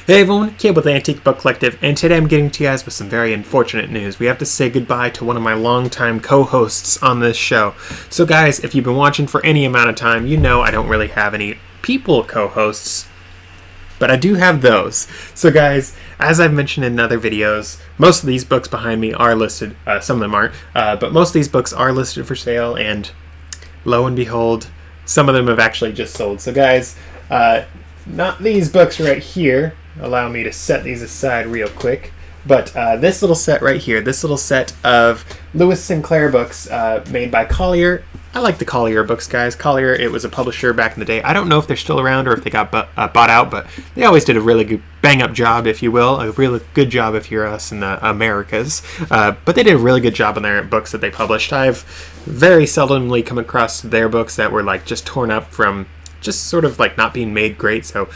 Hey everyone, Caleb with the Antique Book Collective, and today I'm getting to you guys with some very unfortunate news. We have to say goodbye to one of my longtime co-hosts on this show. So guys, if you've been watching for any amount of time, you know I don't really have any people co-hosts, but I do have those. So guys, as I've mentioned in other videos, most of these books behind me are listed, some of them aren't, but most of these books are listed for sale, and lo and behold, some of them have actually just sold. So guys, not these books right here. Allow me to set these aside real quick. But this little set right here, this little set of Lewis Sinclair books made by Collier. I like the Collier books, guys. Collier, it was a publisher back in the day. I don't know if they're still around or if they got bought out, but they always did a really good bang-up job, if you will. A really good job if you're us in the Americas. But they did a really good job on their books that they published. I've very seldomly come across their books that were like just torn up from just sort of like not being made great, so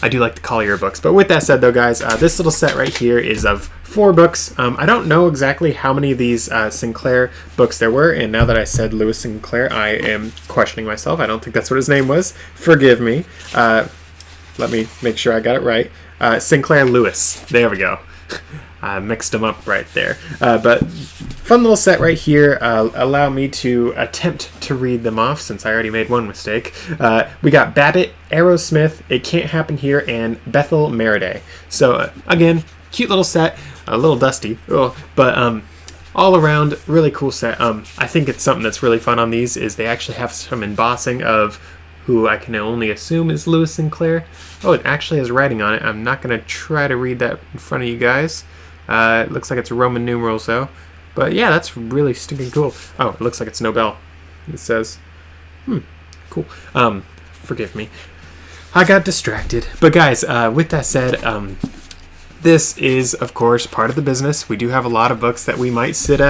I do like the Collier books. But with that said though, guys, this little set right here is of 4 books. I don't know exactly how many of these Sinclair books there were, and now that I said Lewis Sinclair, I am questioning myself. I don't think that's what his name was. Forgive me. Let me make sure I got it right. Sinclair Lewis. There we go. I mixed them up right there. But fun little set right here. Allow me to attempt to read them off since I already made one mistake. We got Babbitt, Aerosmith, It Can't Happen Here, and Bethel Meriday. So again, cute little set. A little dusty, but all around really cool set. I think it's something that's really fun on these is they actually have some embossing of who I can only assume is Lewis Sinclair. Oh, it actually has writing on it. I'm not going to try to read that in front of you guys. It looks like it's Roman numerals though. But yeah, that's really stinking cool. Oh, it looks like it's Nobel. It says, cool. Forgive me. I got distracted. But guys, with that said, this is, of course, part of the business. We do have a lot of books that we might sit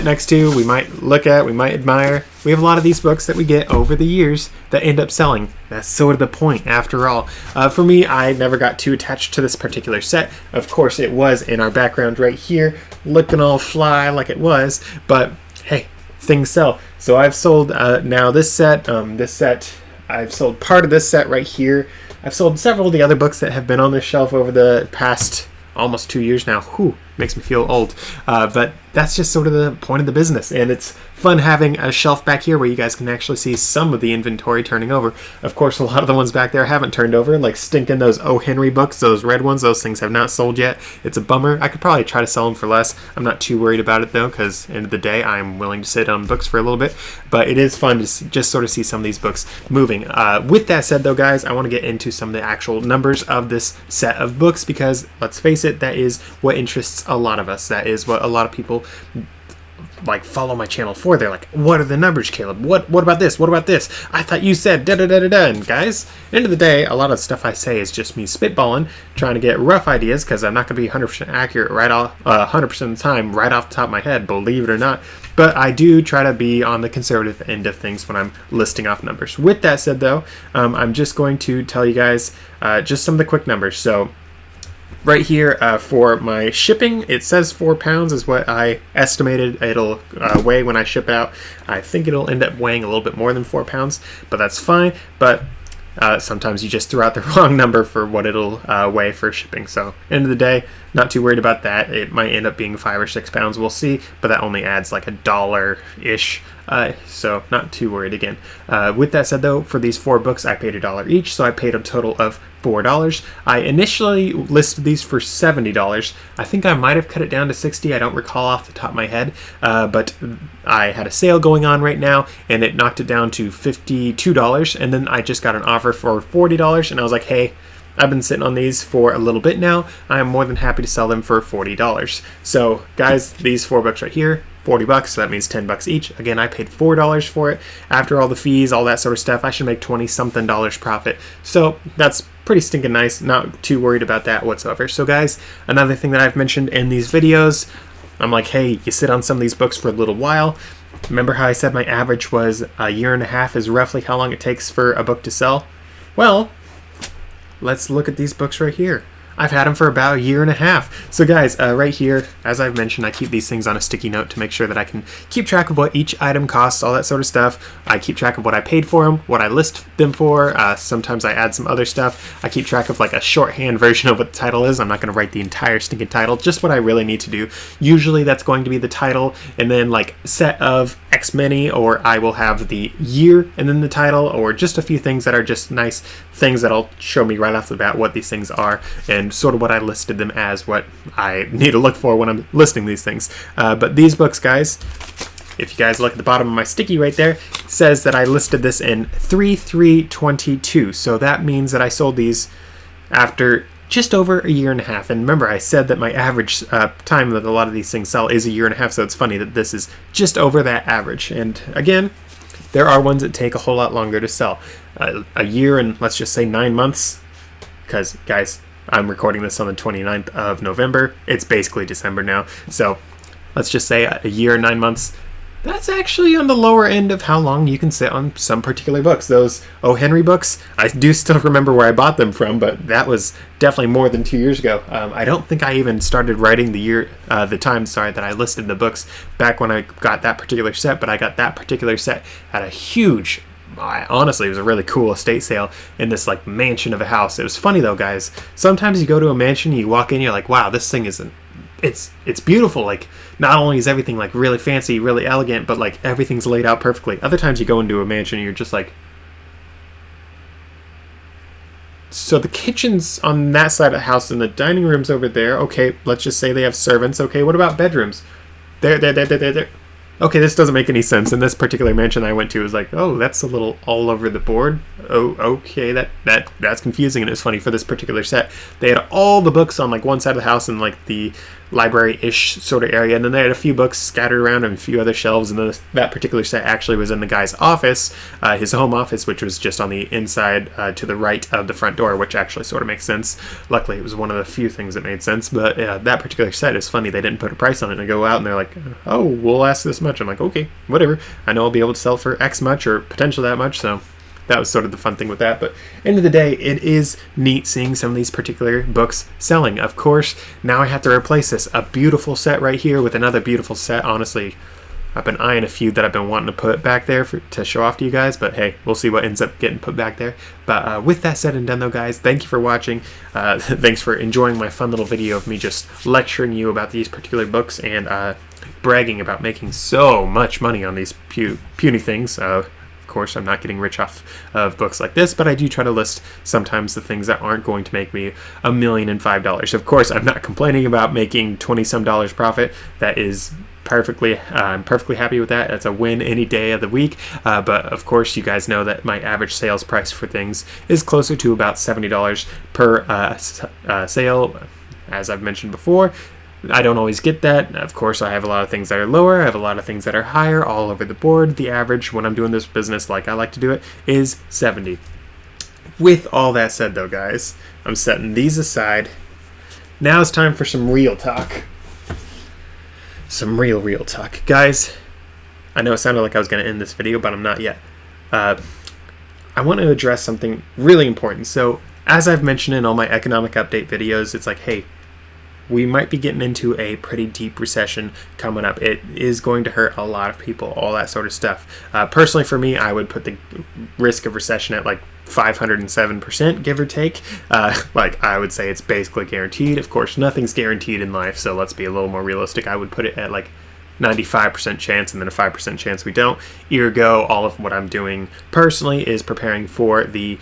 next to, we might look at, we might admire. We have a lot of these books that we get over the years that end up selling. That's sort of the point, after all. For me, I never got too attached to this particular set. Of course, it was in our background right here, looking all fly like it was, but hey, things sell. So I've sold now this set, I've sold part of this set right here. I've sold several of the other books that have been on this shelf over the past almost 2 years now. Whew, makes me feel old. But that's just sort of the point of the business. And it's fun having a shelf back here where you guys can actually see some of the inventory turning over. Of course, a lot of the ones back there haven't turned over, like stinking those O. Henry books, those red ones. Those things have not sold yet. It's a bummer. I could probably try to sell them for less. I'm not too worried about it though, because end of the day, I'm willing to sit on books for a little bit. But it is fun to just sort of see some of these books moving. With that said though, guys, I want to get into some of the actual numbers of this set of books because, let's face it, that is what interests a lot of us. That is what a lot of people like follow my channel for. They're like, what are the numbers, Caleb? What about this? What about this? I thought you said da-da-da-da-da. And guys, end of the day, a lot of the stuff I say is just me spitballing, trying to get rough ideas, because I'm not going to be 100% accurate right off 100% of the time right off the top of my head, believe it or not. But I do try to be on the conservative end of things when I'm listing off numbers. With that said, though, I'm just going to tell you guys just some of the quick numbers. So right here for my shipping, it says 4 pounds is what I estimated it'll weigh when I ship out. I think it'll end up weighing a little bit more than 4 pounds, but that's fine. But sometimes you just throw out the wrong number for what it'll weigh for shipping. So end of the day, not too worried about that. It might end up being 5 or 6 pounds, we'll see, but that only adds like $1-ish. So not too worried again. With that said though, for these 4 books, I paid $1 each, so I paid a total of $4. I initially listed these for $70. I think I might have cut it down to $60. I don't recall off the top of my head, but I had a sale going on right now, and it knocked it down to $52, and then I just got an offer for $40, and I was like, hey, I've been sitting on these for a little bit now. I am more than happy to sell them for $40. So guys, these 4 books right here, $40, so that means $10 each. Again, I paid $4 for it. After all the fees, all that sort of stuff, I should make $20-something profit. So that's pretty stinking nice. Not too worried about that whatsoever. So guys, another thing that I've mentioned in these videos, I'm like, hey, you sit on some of these books for a little while. Remember how I said my average was a year and a half is roughly how long it takes for a book to sell? Well, let's look at these books right here. I've had them for about a year and a half. So guys, right here, as I've mentioned, I keep these things on a sticky note to make sure that I can keep track of what each item costs, all that sort of stuff. I keep track of what I paid for them, what I list them for. Sometimes I add some other stuff. I keep track of like a shorthand version of what the title is. I'm not going to write the entire stinking title, just what I really need to do. Usually that's going to be the title and then like set of X many, or I will have the year and then the title, or just a few things that are just nice things that'll show me right off the bat what these things are and sort of what I listed them as, what I need to look for when I'm listing these things. But these books, guys, if you guys look at the bottom of my sticky right there, says that I listed this in 3/3/22. So that means that I sold these after just over a year and a half. And remember, I said that my average time that a lot of these things sell is a year and a half, so it's funny that this is just over that average. And again, there are ones that take a whole lot longer to sell. A year and let's just say 9 months, because guys, I'm recording this on the 29th of November. It's basically December now. So let's just say a year and 9 months. That's actually on the lower end of how long you can sit on some particular books. Those O. Henry books, I do still remember where I bought them from, but that was definitely more than 2 years ago. I don't think I even started writing the time that I listed the books back when I got that particular set, but I got that particular set at a huge, honestly, it was a really cool estate sale in this like mansion of a house. It was funny though, guys. Sometimes you go to a mansion, you walk in, you're like, wow, this thing isn't. It's beautiful. Like, not only is everything like really fancy, really elegant, but like everything's laid out perfectly. Other times you go into a mansion and you're just like, so the kitchen's on that side of the house and the dining room's over there. Okay, let's just say they have servants. Okay, what about bedrooms? There. Okay, this doesn't make any sense. And this particular mansion I went to was like, oh, that's a little all over the board. Oh, okay, that's confusing. And it's funny, for this particular set, they had all the books on like one side of the house in like the library-ish sort of area, and then they had a few books scattered around and a few other shelves, and then that particular set actually was in the guy's office, his home office, which was just on the inside to the right of the front door, which actually sort of makes sense. Luckily, it was one of the few things that made sense, but that particular set is funny. They didn't put a price on it, and I go out and they're like, oh, we'll ask this much. I'm like, okay, whatever. I know I'll be able to sell for X much or potentially that much, so that was sort of the fun thing with that. But end of the day, it is neat seeing some of these particular books selling. Of course, now I have to replace this. A beautiful set right here with another beautiful set. Honestly, I've been eyeing a few that I've been wanting to put back there to show off to you guys, but hey, we'll see what ends up getting put back there. But with that said and done though, guys, thank you for watching. Thanks for enjoying my fun little video of me just lecturing you about these particular books and bragging about making so much money on these puny things. Of course, I'm not getting rich off of books like this, but I do try to list sometimes the things that aren't going to make me $1,005,000. Of course, I'm not complaining about making $20-some profit. That is perfectly, I'm perfectly happy with that. That's a win any day of the week. But of course, you guys know that my average sales price for things is closer to about $70 per sale, as I've mentioned before. I don't always get that. Of course, I have a lot of things that are lower. I have a lot of things that are higher all over the board. The average when I'm doing this business like I like to do it is 70. With all that said though, guys, I'm setting these aside. Now it's time for some real talk. Some real talk. Guys, I know it sounded like I was going to end this video, but I'm not yet. I want to address something really important. So, as I've mentioned in all my economic update videos, it's like, hey, we might be getting into a pretty deep recession coming up. It is going to hurt a lot of people, all that sort of stuff. Personally, for me, I would put the risk of recession at like 507%, give or take. Like, I would say it's basically guaranteed. Of course, nothing's guaranteed in life, so let's be a little more realistic. I would put it at like 95% chance and then a 5% chance we don't. Ergo, all of what I'm doing personally is preparing for the,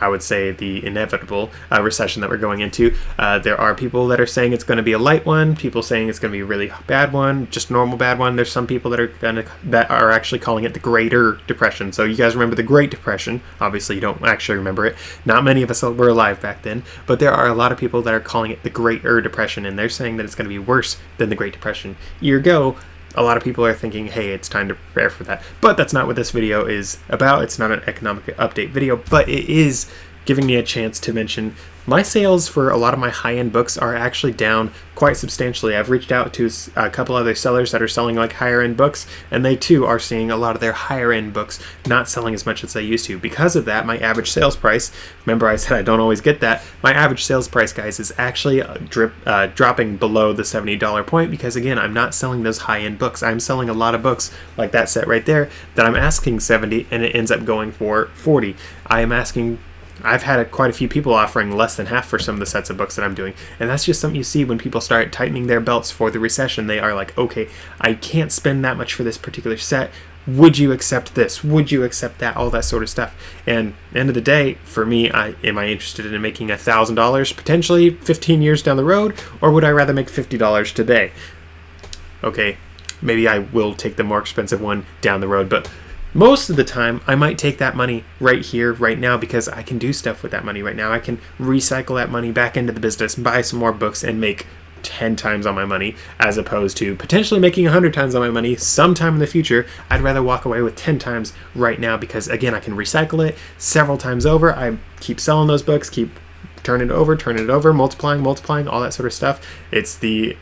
I would say, the inevitable recession that we're going into. There are people that are saying it's going to be a light one, people saying it's going to be a really bad one, just normal bad one. There's some people that are actually calling it the Greater Depression. So you guys remember the Great Depression. Obviously, you don't actually remember it. Not many of us were alive back then, but there are a lot of people that are calling it the Greater Depression, and they're saying that it's going to be worse than the Great Depression. Ergo, a lot of people are thinking, hey, it's time to prepare for that. But that's not what this video is about. It's not an economic update video, but it is giving me a chance to mention my sales for a lot of my high-end books are actually down quite substantially. I've reached out to a couple other sellers that are selling like higher-end books, and they too are seeing a lot of their higher-end books not selling as much as they used to. Because of that, my average sales price, remember I said I don't always get that, my average sales price, guys, is actually dropping below the $70 point because, again, I'm not selling those high-end books. I'm selling a lot of books like that set right there that I'm asking $70 and it ends up going for $40. I've had quite a few people offering less than half for some of the sets of books that I'm doing. And that's just something you see when people start tightening their belts for the recession. They are like, okay, I can't spend that much for this particular set. Would you accept this? Would you accept that? All that sort of stuff. And at the end of the day, for me, am I interested in making $1,000 potentially 15 years down the road? Or would I rather make $50 today? Okay, maybe I will take the more expensive one down the road, but most of the time, I might take that money right here, right now, because I can do stuff with that money right now. I can recycle that money back into the business, buy some more books, and make 10 times on my money, as opposed to potentially making 100 times on my money sometime in the future. I'd rather walk away with 10 times right now because, again, I can recycle it several times over. I keep selling those books, keep turning it over, multiplying, all that sort of stuff. It's the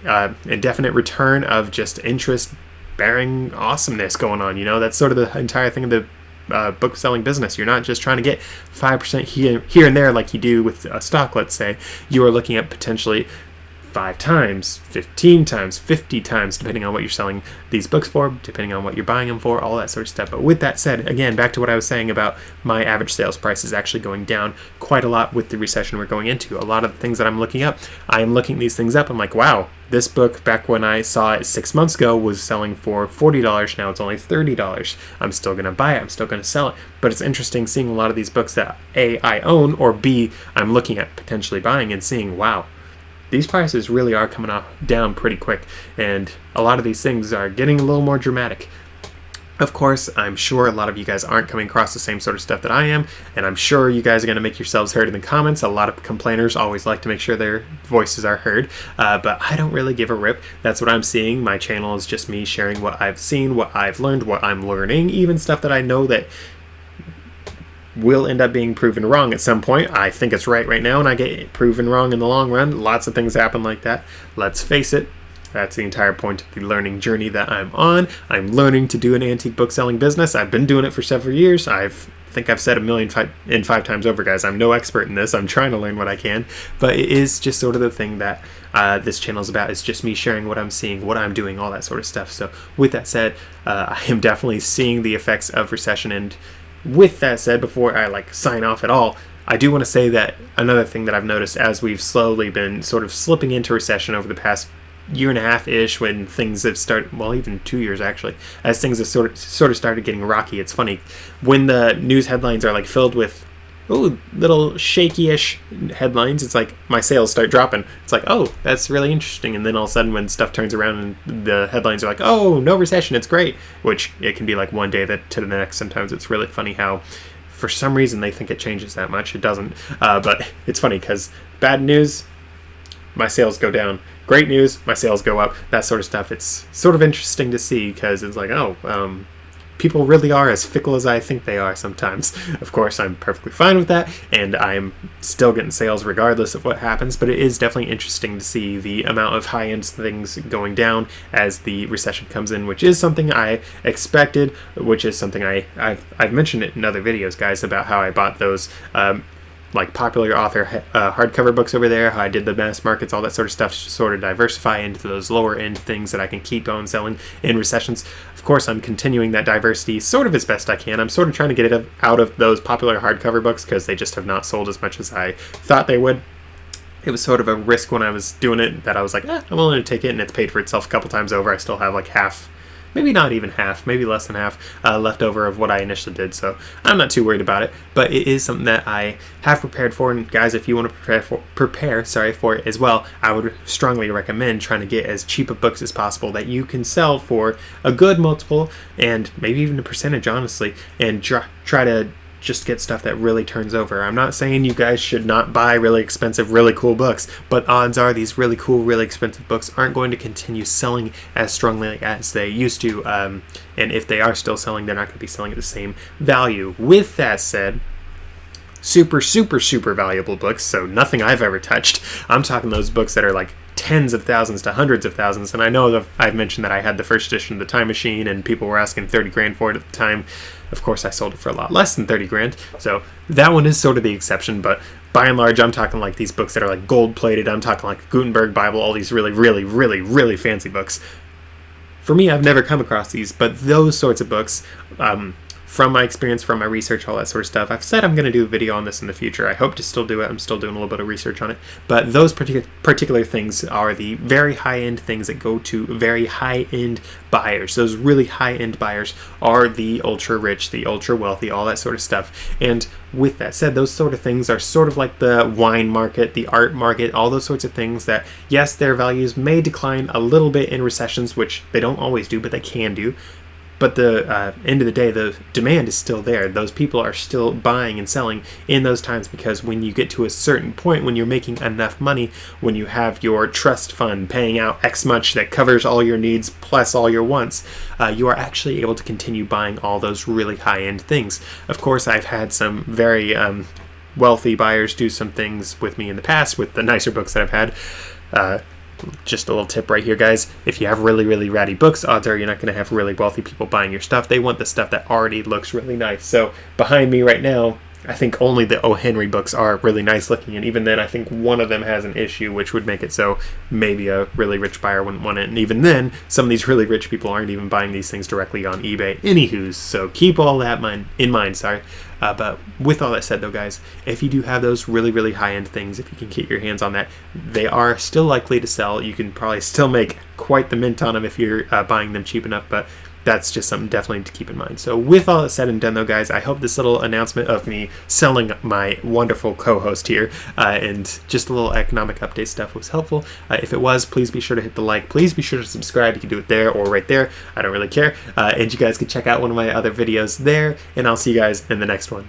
indefinite return of just interest bearing awesomeness going on. That's sort of the entire thing of the book selling business. You're not just trying to get 5% here and there like you do with a stock, let's say. You are looking at potentially 5 times, 15 times, 50 times, depending on what you're selling these books for, depending on what you're buying them for, all that sort of stuff. But with that said, again, back to what I was saying about my average sales price is actually going down quite a lot with the recession we're going into. A lot of the things that I'm looking up, I am looking these things up. I'm like, wow, this book back when I saw it 6 months ago was selling for $40. Now it's only $30. I'm still going to buy it. I'm still going to sell it. But it's interesting seeing a lot of these books that A, I own, or B, I'm looking at potentially buying and seeing, wow, these prices really are coming down pretty quick, and a lot of these things are getting a little more dramatic. Of course, I'm sure a lot of you guys aren't coming across the same sort of stuff that I am, and I'm sure you guys are going to make yourselves heard in the comments. A lot of complainers always like to make sure their voices are heard, but I don't really give a rip. That's what I'm seeing. My channel is just me sharing what I've seen, what I've learned, what I'm learning, even stuff that I know that will end up being proven wrong at some point. I think it's right now, and I get proven wrong in the long run. Lots of things happen like that. Let's face it, that's the entire point of the learning journey that I'm on. I'm learning to do an antique book selling business. I've been doing it for several years. I think I've said 5 times over, guys. I'm no expert in this. I'm trying to learn what I can, but it is just sort of the thing that this channel is about. It's just me sharing what I'm seeing, what I'm doing, all that sort of stuff. So with that said, I am definitely seeing the effects of recession. And with that said, before I sign off at all, I do want to say that another thing that I've noticed as we've slowly been sort of slipping into recession over the past year and a half-ish, when things have started, well, even 2 years actually, as things have sort of started getting rocky. It's funny, when the news headlines are filled with little shaky-ish headlines, it's like my sales start dropping. It's like, oh, that's really interesting. And then all of a sudden when stuff turns around and the headlines are like, oh, no recession, it's great, which it can be like one day to the next. Sometimes it's really funny how for some reason they think it changes that much. It doesn't, but it's funny because bad news, my sales go down. Great news, my sales go up. That sort of stuff. It's sort of interesting to see because it's like, oh, people really are as fickle as I think they are sometimes. Of course, I'm perfectly fine with that, and I'm still getting sales regardless of what happens, but it is definitely interesting to see the amount of high-end things going down as the recession comes in, which is something I expected, which is something I've mentioned it in other videos, guys, about how I bought those popular author hardcover books over there, how I did the mass markets, all that sort of stuff, to sort of diversify into those lower end things that I can keep on selling in recessions. Of course, I'm continuing that diversity sort of as best I can. I'm sort of trying to get it out of those popular hardcover books because they just have not sold as much as I thought they would. It was sort of a risk when I was doing it that I was like, I'm willing to take it, and it's paid for itself a couple times over. I still have half, maybe not even half, maybe less than half left over of what I initially did, so I'm not too worried about it, but it is something that I have prepared for. And guys, if you want to prepare for it as well, I would strongly recommend trying to get as cheap of books as possible that you can sell for a good multiple, and maybe even a percentage, honestly, and try to just get stuff that really turns over. I'm not saying you guys should not buy really expensive, really cool books, but odds are these really cool, really expensive books aren't going to continue selling as strongly as they used to, and if they are still selling, they're not going to be selling at the same value. With that said, super, super, super valuable books, so nothing I've ever touched. I'm talking those books that are like tens of thousands to hundreds of thousands, and I know that I've mentioned that I had the first edition of The Time Machine, and people were asking 30 grand for it at the time. Of course, I sold it for a lot less than 30 grand, so that one is sort of the exception, but by and large, I'm talking like these books that are like gold-plated. I'm talking like the Gutenberg Bible, all these really, really, really, really fancy books. For me, I've never come across these, but those sorts of books, from my experience, from my research, all that sort of stuff, I've said I'm going to do a video on this in the future. I hope to still do it. I'm still doing a little bit of research on it. But those particular things are the very high-end things that go to very high-end buyers. Those really high-end buyers are the ultra-rich, the ultra-wealthy, all that sort of stuff. And with that said, those sort of things are sort of like the wine market, the art market, all those sorts of things that, yes, their values may decline a little bit in recessions, which they don't always do, but they can do. But the end of the day, the demand is still there. Those people are still buying and selling in those times, because when you get to a certain point, when you're making enough money, when you have your trust fund paying out X much that covers all your needs plus all your wants, you are actually able to continue buying all those really high-end things. Of course, I've had some very wealthy buyers do some things with me in the past with the nicer books that I've had. Just a little tip right here, guys. If you have really, really ratty books, odds are you're not going to have really wealthy people buying your stuff. They want the stuff that already looks really nice. So behind me right now, I think only the O. Henry books are really nice looking, and even then I think one of them has an issue, which would make it so maybe a really rich buyer wouldn't want it. And even then, some of these really rich people aren't even buying these things directly on eBay. Anywho's, so keep all that in mind. But with all that said, though, guys, if you do have those really, really high-end things, if you can get your hands on that, they are still likely to sell. You can probably still make quite the mint on them if you're buying them cheap enough, but that's just something definitely to keep in mind. So with all that said and done, though, guys, I hope this little announcement of me selling my wonderful co-host here and just a little economic update stuff was helpful. If it was, please be sure to hit the like. Please be sure to subscribe. You can do it there or right there. I don't really care. And you guys can check out one of my other videos there, and I'll see you guys in the next one.